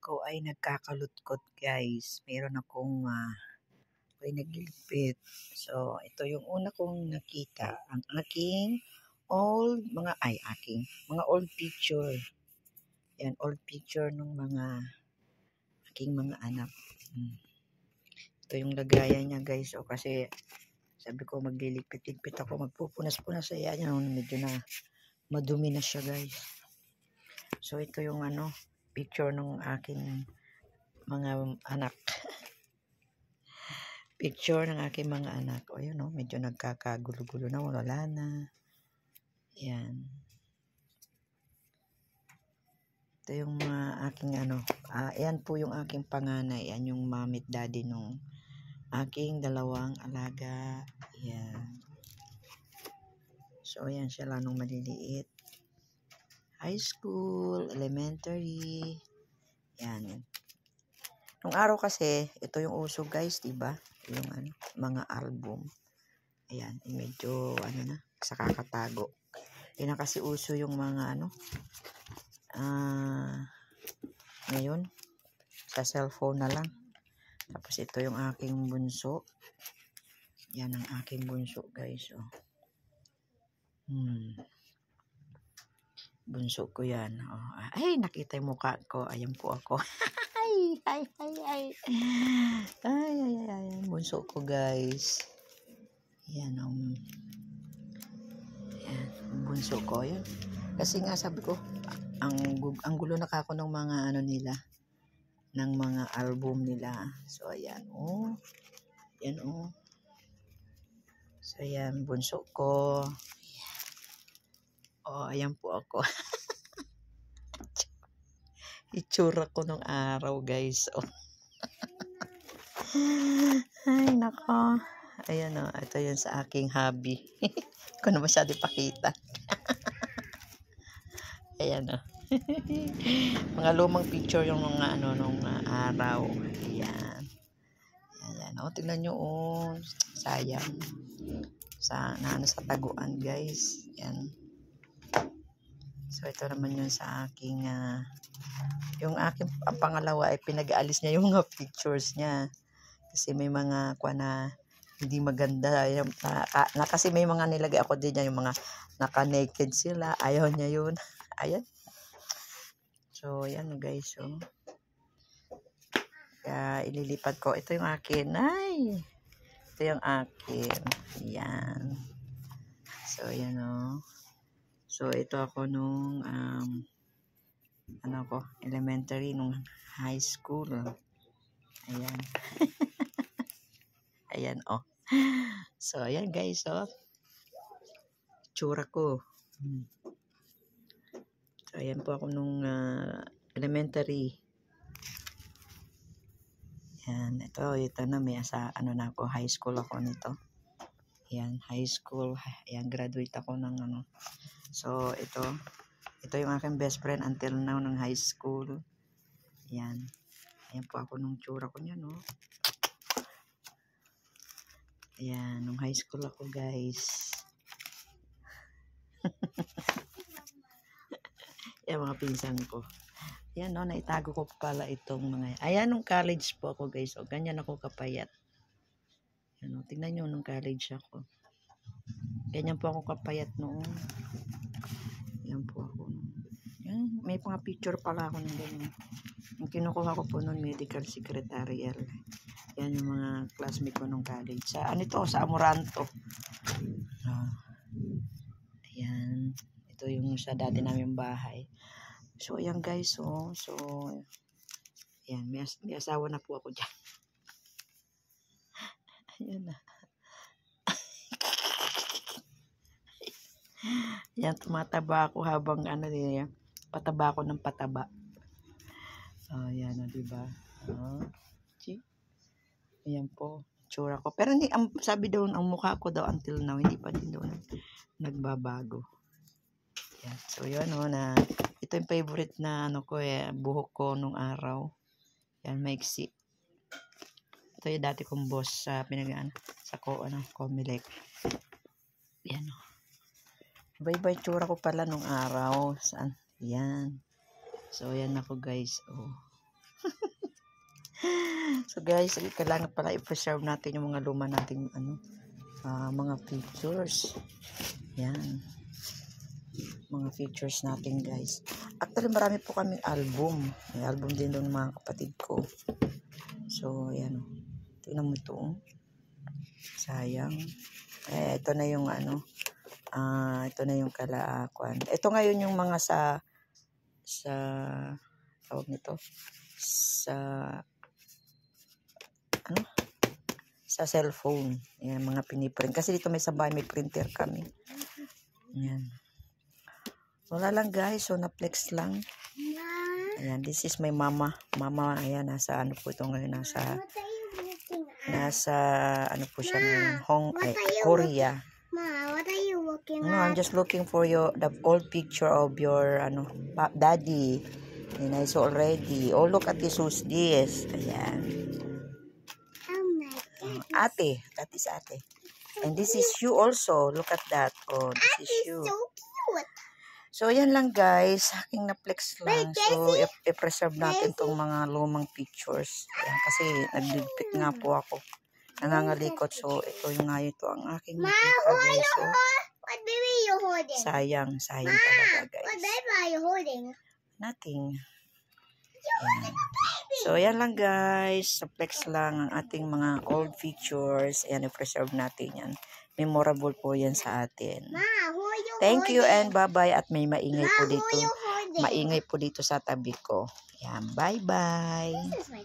ako ay nagkakalutkot guys. Meron akong ako'y nagliligpit. So, ito yung una kong nakita. Ang aking mga old picture. Yan, old picture ng mga aking mga anak. Ito yung lagayan niya guys. O kasi sabi ko magliligpit-ligpit ako, magpupunas-punas sa yan. Medyo na madumi na siya guys. So, ito yung picture ng aking mga anak. Picture ng aking mga anak. O yun medyo nagkakagulo-gulo na, wala na. Yan. Ito yung mga aking yan po yung aking panganay. Yan yung mommy at daddy nung aking dalawang alaga. Yan. So, yan siya lang nung maliliit. High school, elementary. Yan. Nung araw kasi, ito yung uso guys, diba? Yung mga album. Ayan, medyo sa kakatago. Yun na kasi uso yung mga ngayon, sa cellphone na lang. Tapos ito yung aking bunso. Yan ang aking bunso guys. Bunso ko yan. Ay, nakita yung mukha ko. Ayan po ako. Ay. Bunso ko guys. Yan yan, bunso ko. Yan. Kasi nga sabi ko, ang gulo na kako ng mga nila. Ng mga album nila. So, ayan. Yan So, ayan. Bunso ko. Ayan po ako. Itsura ko nung araw, guys. Ay, nako. Ayan ito yun sa aking hobby. Ko na masyado pakita. Ayan mga lumang picture yung mga nung araw. Ayan. Tingnan nyo sayang. Sa taguan, guys. Yan. So, ito naman yun sa aking, yung aking pangalawa ay pinag-aalis niya yung mga pictures niya. Kasi may mga hindi maganda. Kasi may mga nilagay ako din niya, yung mga naka-naked sila. Ayaw niya yun. Ayan. So, yan guys. Kaya, ililipat ko. Ito yung akin. Ay! Ito yung akin. Yan. So, yan So, ito ako nung elementary, nung high school. Ayan. Ayan, So, ayan guys, tsura ko. So, ayan po ako nung elementary. Ayan, ito na, may na ako, high school ako nito. Ayan, high school. Ayan, graduate ako ng So, ito yung aking best friend until now ng high school. Ayan. Ayan po ako nung tsura ko niyan, Ayan, nung high school ako, guys. Ayan, mga pinsan ko. Ayan, naitago ko pala itong mga. Ayan, nung college po ako, guys. Ganyan ako kapayat. Ayan, tingnan nyo, nung college ako. Ganyan po ako kapayat noon. Ayan po ako. Ayan, may mga picture pala ako ng ganyan. Yung kinukuha ko po noon, medical secretarial. Yan yung mga classmate ko nung college. Sa sa Amoranto. Ayan. Ito yung sa dati namin bahay. So, ayan guys. So, ayan. May asawa na po ako dyan. Ayan na. Ayan, tumataba ako habang pataba ako ng pataba. Ayan diba? Ayan po, tsura ko. Pero sabi daw, ang mukha ko daw until now, hindi pa din daw nagbabago. Ayan. So, yun ito yung favorite na buhok ko nung araw. Ayan, maiksi. Ito yung dati kong boss sa Comelec. Ayan Bye-bye tsura ko pala nung araw. Saan? Ayan. So, ayan ako guys. So guys, kailangan pala i-preserve natin yung mga luma nating mga pictures. Yan. Mga pictures natin guys. Actually marami po kaming album. May album din doon mga kapatid ko. So yan. Tingnan mo ito. Sayang. Ito na yung ito na yung kalaakuan. Ito ngayon yung mga sa tawag nito sa cellphone. Yan, mga piniprint. Kasi dito may sabay, may printer kami. Yan. Wala lang guys. So, na-flex lang. Ayan, this is my mama. Mama, ayan, nasa ano po ito ngayon. Nasa ano po siya ngayon. Korea. Ma, what are you looking No, I'm just looking for the old picture of your daddy. And I saw already. Oh, look at this. Who's this? Ayan. Oh my God. Ate. That is ate. And this is you also. Look at that. Oh, this is you. So cute. So, yan lang guys. Aking na-flex lang. Wait, So, i-preserve natin tong mga lumang pictures. Ayan, kasi nagligpit nga po ako. Nangangalikot. So, ito yung nga ito ang aking nakita guys. So, What baby are you holding? sayang talaga guys. What baby are you holding? Nothing. Ayan. So, yan lang guys. Sa flex lang ang ating mga old pictures. Ayan, i-preserve natin yan. Memorable po yan sa atin. Ma, who are you Thank you holding? and bye-bye. At may maingay Ma, po who dito. are you holding? Maingay po dito sa tabi ko. Yan, bye-bye. This is my